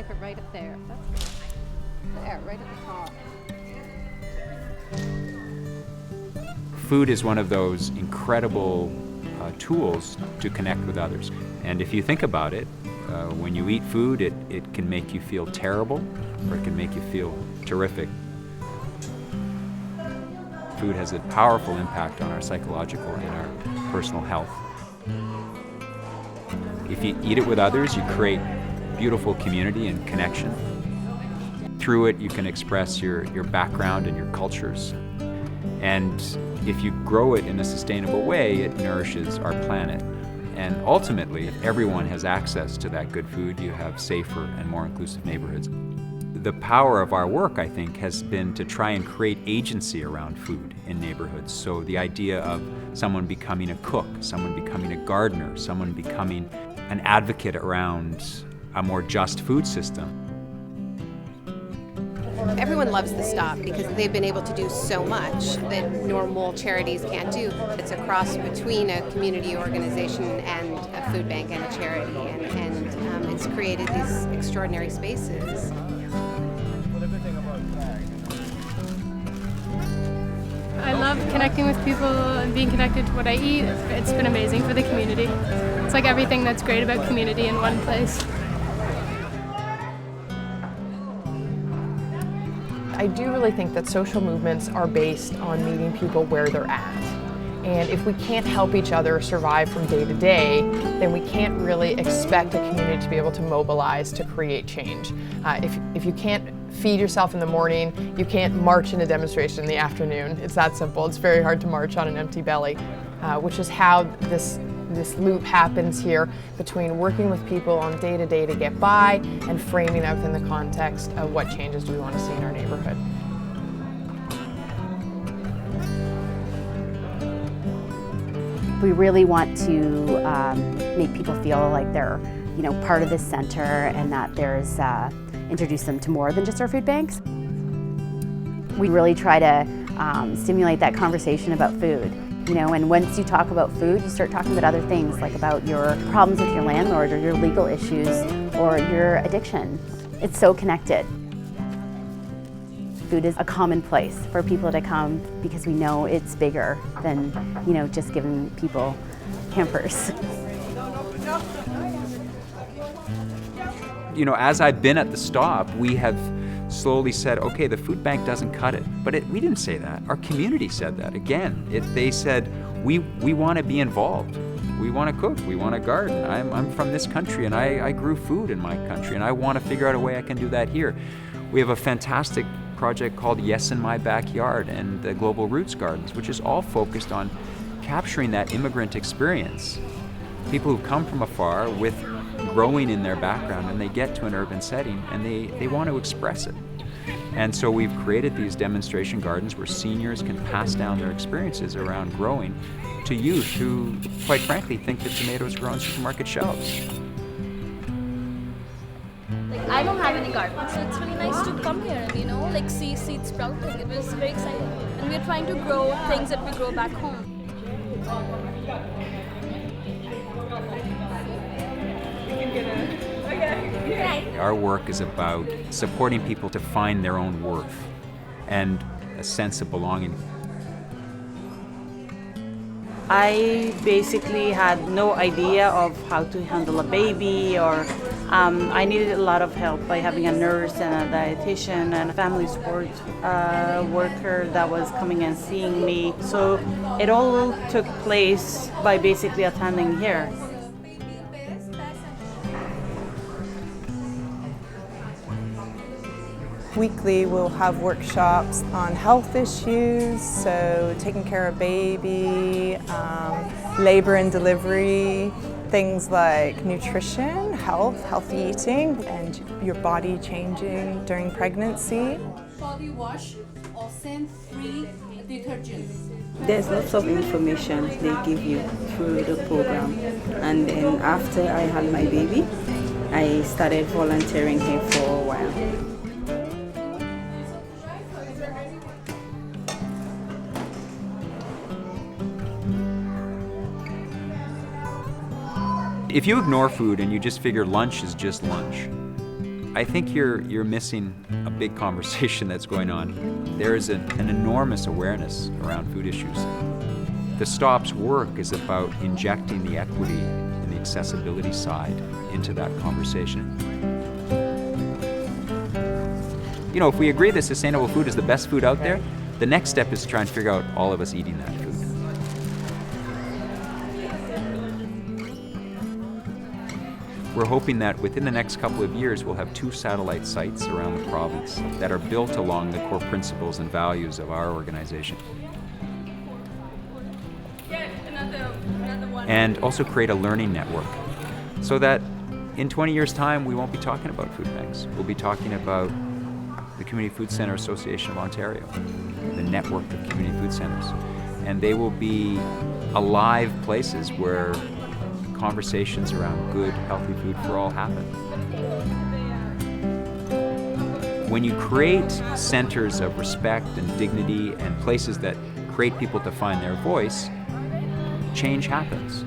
stick it right up there. That's good. There, right at the top. Food is one of those incredible tools to connect with others. And if you think about it, when you eat food, it can make you feel terrible, or it can make you feel terrific. Food has a powerful impact on our psychological and our personal health. If you eat it with others, you create beautiful community and connection. Through it, you can express your background and your cultures. And if you grow it in a sustainable way, it nourishes our planet. And ultimately, if everyone has access to that good food, you have safer and more inclusive neighborhoods. The power of our work, I think, has been to try and create agency around food in neighborhoods. So the idea of someone becoming a cook, someone becoming a gardener, someone becoming an advocate around a more just food system. Everyone loves the stop because they've been able to do so much that normal charities can't do. It's a cross between a community organization and a food bank and a charity, and it's created these extraordinary spaces. I love connecting with people and being connected to what I eat. It's been amazing for the community. It's like everything that's great about community in one place. I do really think that social movements are based on meeting people where they're at. And if we can't help each other survive from day to day, then we can't really expect a community to be able to mobilize to create change. If you can't feed yourself in the morning, you can't march in a demonstration in the afternoon. It's that simple. It's very hard to march on an empty belly, which is how this loop happens here between working with people on day-to-day to get by and framing that within the context of what changes do we want to see in our neighborhood. We really want to make people feel like they're, part of this center, and that there's introduce them to more than just our food banks. We really try to stimulate that conversation about food. And once you talk about food, you start talking about other things, like about your problems with your landlord or your legal issues or your addiction. It's so connected. Food is a common place for people to come because we know it's bigger than, just giving people hampers. As I've been at the stop, we have slowly said, okay, the food bank doesn't cut it. But we didn't say that. Our community said that. Again, they said, we want to be involved. We want to cook. We want to garden. I'm from this country, and I grew food in my country, and I want to figure out a way I can do that here. We have a fantastic project called Yes in My Backyard and the Global Roots Gardens, which is all focused on capturing that immigrant experience. People who come from afar with growing in their background, and they get to an urban setting and they want to express it. And so we've created these demonstration gardens where seniors can pass down their experiences around growing to youth who, quite frankly, think that tomatoes grow on supermarket shelves. I don't have any garden, so it's really nice to come here and see seeds sprouting. It was very exciting. And we're trying to grow things that we grow back home. Our work is about supporting people to find their own worth and a sense of belonging. I basically had no idea of how to handle a baby, or I needed a lot of help by having a nurse and a dietitian and a family support worker that was coming and seeing me. So it all took place by basically attending here. Weekly we'll have workshops on health issues, so taking care of baby, labor and delivery, things like nutrition, healthy eating, and your body changing during pregnancy. Body wash or scent-free detergent. There's lots of information they give you through the program, and then after I had my baby, I started volunteering here for a while. If you ignore food and you just figure lunch is just lunch, I think you're missing a big conversation that's going on. There is an enormous awareness around food issues. The STOP's work is about injecting the equity and the accessibility side into that conversation. You know, if we agree that sustainable food is the best food out there, the next step is to try and figure out all of us eating that food. We're hoping that within the next couple of years, we'll have 2 satellite sites around the province that are built along the core principles and values of our organization. And also create a learning network so that in 20 years' time, we won't be talking about food banks. We'll be talking about the Community Food Centre Association of Ontario, the network of community food centres. And they will be alive places where conversations around good, healthy food for all happen. When you create centers of respect and dignity and places that create people to find their voice, change happens.